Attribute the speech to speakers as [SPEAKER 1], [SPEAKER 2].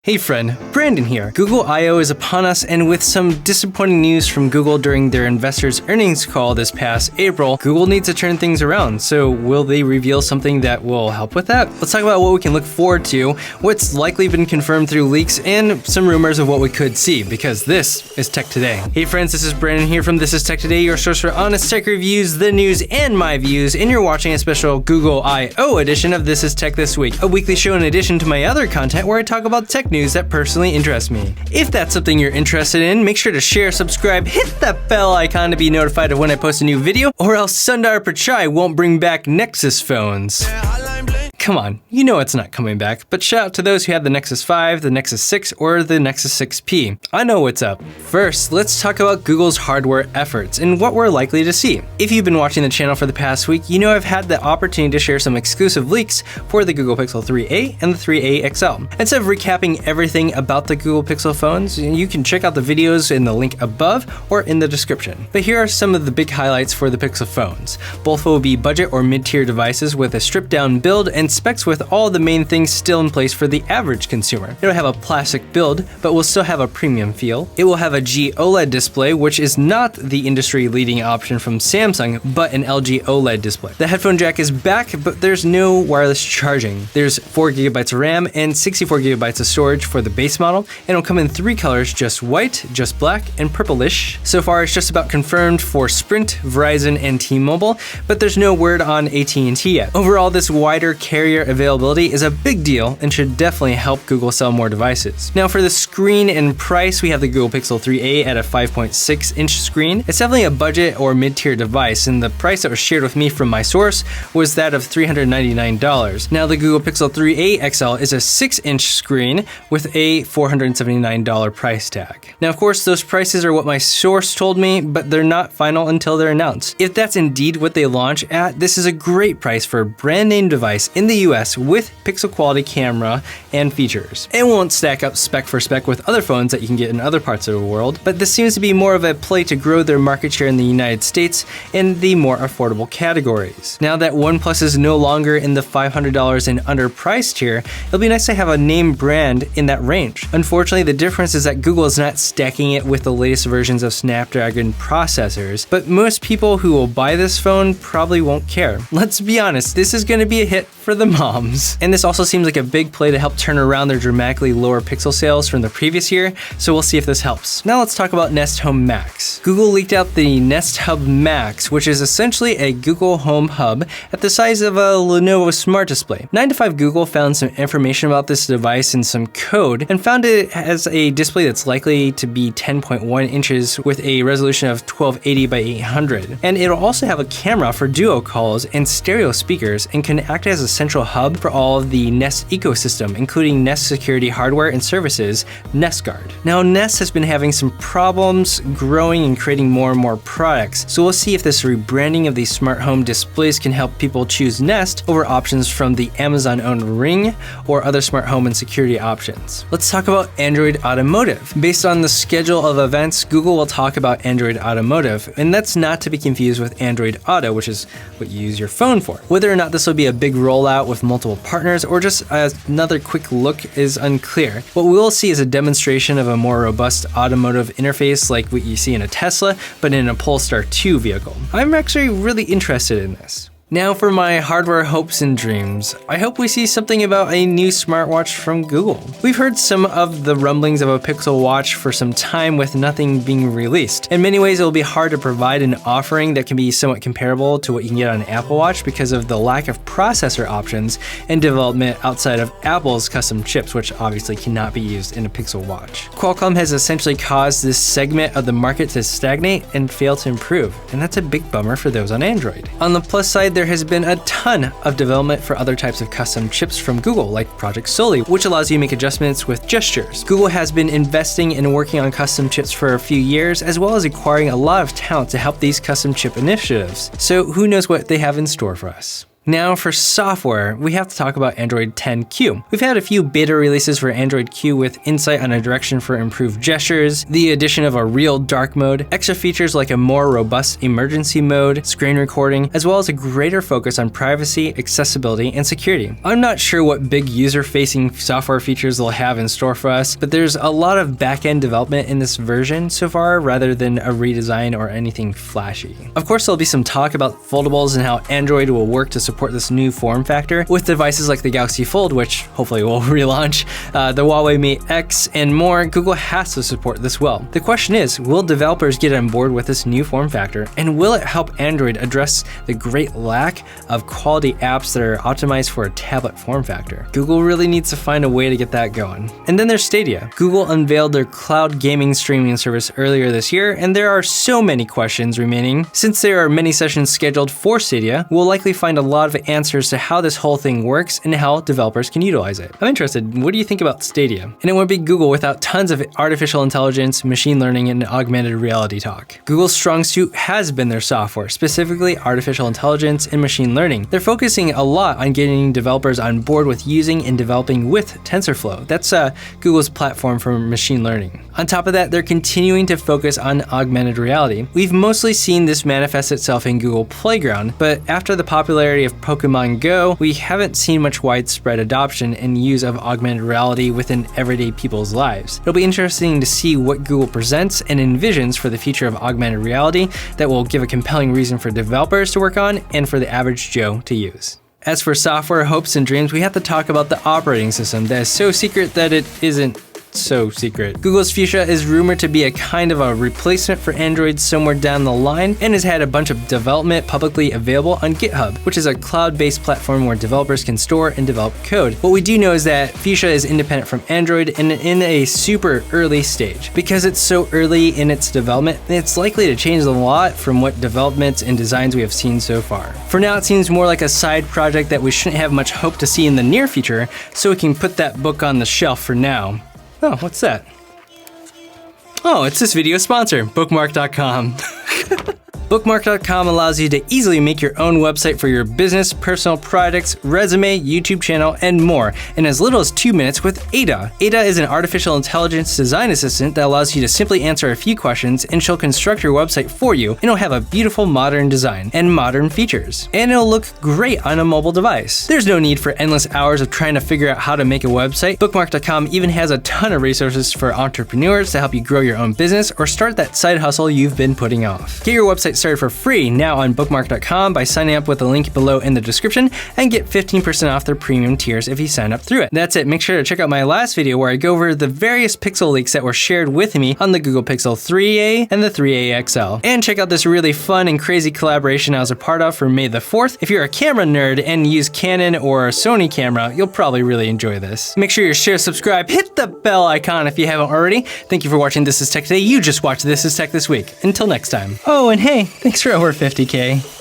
[SPEAKER 1] Hey friend, Brandon here. Google I/O is upon us, and with some disappointing news from Google during their investors' earnings call this past April, Google needs to turn things around. So will they reveal something that will help with that? Let's talk about what we can look forward to, what's likely been confirmed through leaks, and some rumors of what we could see, because this is Tech Today. Hey friends, this is Brandon here from This is Tech Today, your source for honest tech reviews, the news, and my views, and you're watching a special Google I/O edition of This is Tech This Week, a weekly show in addition to my other content where I talk about tech news that personally interests me. If that's something you're interested in, make sure to share, subscribe, hit that bell icon to be notified of when I post a new video, or else Sundar Pichai won't bring back Nexus phones. Come on, you know it's not coming back, but shout out to those who have the Nexus 5, the Nexus 6, or the Nexus 6P. I know what's up. First, let's talk about Google's hardware efforts and what we're likely to see. If you've been watching the channel for the past week, you know I've had the opportunity to share some exclusive leaks for the Google Pixel 3a and the 3a XL. Instead of recapping everything about the Google Pixel phones, you can check out the videos in the link above or in the description. But here are some of the big highlights for the Pixel phones. Both will be budget or mid-tier devices with a stripped-down build and specs with all the main things still in place for the average consumer. It'll have a plastic build, but will still have a premium feel. It will have a G OLED display, which is not the industry-leading option from Samsung, but an LG OLED display. The headphone jack is back, but there's no wireless charging. There's 4GB of RAM and 64GB of storage for the base model, and it'll come in 3 colors, just white, just black, and purplish. So far, it's just about confirmed for Sprint, Verizon, and T-Mobile, but there's no word on AT&T yet. Overall, this wider carrier availability is a big deal and should definitely help Google sell more devices. Now for the screen and price, we have the Google Pixel 3a at a 5.6-inch screen. It's definitely a budget or mid-tier device, and the price that was shared with me from my source was that of $399. Now the Google Pixel 3a XL is a 6-inch screen with a $479 price tag. Now of course those prices are what my source told me, but they're not final until they're announced. If that's indeed what they launch at, this is a great price for a brand name device in the US with pixel quality camera and features. It won't stack up spec for spec with other phones that you can get in other parts of the world, but this seems to be more of a play to grow their market share in the United States in the more affordable categories. Now that OnePlus is no longer in the $500 and under price tier, it'll be nice to have a name brand in that range. Unfortunately, the difference is that Google is not stacking it with the latest versions of Snapdragon processors, but most people who will buy this phone probably won't care. Let's be honest, this is going to be a hit for the moms. And this also seems like a big play to help turn around their dramatically lower Pixel sales from the previous year, so we'll see if this helps. Now let's talk about Nest Home Max. Google leaked out the Nest Hub Max, which is essentially a Google Home Hub at the size of a Lenovo Smart Display. 9to5Google found some information about this device in some code and found it has a display that's likely to be 10.1 inches with a resolution of 1280 by 800. And it'll also have a camera for duo calls and stereo speakers and can act as a central hub for all of the Nest ecosystem, including Nest security hardware and services, Nest Guard. Now, Nest has been having some problems growing and creating more and more products, so we'll see if this rebranding of these smart home displays can help people choose Nest over options from the Amazon-owned Ring or other smart home and security options. Let's talk about Android Automotive. Based on the schedule of events, Google will talk about Android Automotive, and that's not to be confused with Android Auto, which is what you use your phone for. Whether or not this will be a big rollout with multiple partners or just another quick look is unclear. What we will see is a demonstration of a more robust automotive interface like what you see in a Tesla, but in a Polestar 2 vehicle. I'm actually really interested in this. Now for my hardware hopes and dreams. I hope we see something about a new smartwatch from Google. We've heard some of the rumblings of a Pixel Watch for some time with nothing being released. In many ways, it will be hard to provide an offering that can be somewhat comparable to what you can get on an Apple Watch because of the lack of processor options and development outside of Apple's custom chips, which obviously cannot be used in a Pixel Watch. Qualcomm has essentially caused this segment of the market to stagnate and fail to improve, and that's a big bummer for those on Android. On the plus side, there has been a ton of development for other types of custom chips from Google, like Project Soli, which allows you to make adjustments with gestures. Google has been investing and working on custom chips for a few years, as well as acquiring a lot of talent to help these custom chip initiatives. So who knows what they have in store for us. Now for software, we have to talk about Android 10Q. We've had a few beta releases for Android Q with insight on a direction for improved gestures, the addition of a real dark mode, extra features like a more robust emergency mode, screen recording, as well as a greater focus on privacy, accessibility, and security. I'm not sure what big user-facing software features they'll have in store for us, but there's a lot of back-end development in this version so far rather than a redesign or anything flashy. Of course, there'll be some talk about foldables and how Android will work to support this new form factor with devices like the Galaxy Fold, which hopefully will relaunch, the Huawei Mate X, and more. Google has to support this well. The question is, will developers get on board with this new form factor, and will it help Android address the great lack of quality apps that are optimized for a tablet form factor? Google really needs to find a way to get that going. And then there's Stadia. Google unveiled their cloud gaming streaming service earlier this year, and there are so many questions remaining. Since there are many sessions scheduled for Stadia, we'll likely find a lot of answers to how this whole thing works and how developers can utilize it. I'm interested, what do you think about Stadia? And it wouldn't be Google without tons of artificial intelligence, machine learning, and augmented reality talk. Google's strong suit has been their software, specifically artificial intelligence and machine learning. They're focusing a lot on getting developers on board with using and developing with TensorFlow. That's Google's platform for machine learning. On top of that, they're continuing to focus on augmented reality. We've mostly seen this manifest itself in Google Playground, but after the popularity of Pokemon Go, we haven't seen much widespread adoption and use of augmented reality within everyday people's lives. It'll be interesting to see what Google presents and envisions for the future of augmented reality that will give a compelling reason for developers to work on and for the average Joe to use. As for software hopes and dreams, we have to talk about the operating system that is so secret that it isn't so secret. Google's Fuchsia is rumored to be a kind of a replacement for Android somewhere down the line and has had a bunch of development publicly available on GitHub, which is a cloud-based platform where developers can store and develop code. What we do know is that Fuchsia is independent from Android and in a super early stage. Because it's so early in its development, it's likely to change a lot from what developments and designs we have seen so far. For now, it seems more like a side project that we shouldn't have much hope to see in the near future, so we can put that book on the shelf for now. Oh, what's that? Oh, it's this video sponsor, Bookmark.com. Bookmark.com allows you to easily make your own website for your business, personal projects, resume, YouTube channel, and more in as little as 2 minutes with Ada. Ada is an artificial intelligence design assistant that allows you to simply answer a few questions and she'll construct your website for you, and it'll have a beautiful modern design and modern features. And it'll look great on a mobile device. There's no need for endless hours of trying to figure out how to make a website. Bookmark.com even has a ton of resources for entrepreneurs to help you grow your own business or start that side hustle you've been putting off. Get your website started for free now on Bookmark.com by signing up with the link below in the description and get 15% off their premium tiers if you sign up through it. That's it. Make sure to check out my last video where I go over the various Pixel leaks that were shared with me on the Google Pixel 3a and the 3a XL. And check out this really fun and crazy collaboration I was a part of for May the 4th. If you're a camera nerd and use Canon or a Sony camera, you'll probably really enjoy this. Make sure you share, subscribe, hit the bell icon if you haven't already. Thank you for watching This Is Tech Today. You just watched This Is Tech This Week. Until next time. Oh, and hey, thanks for over 50K.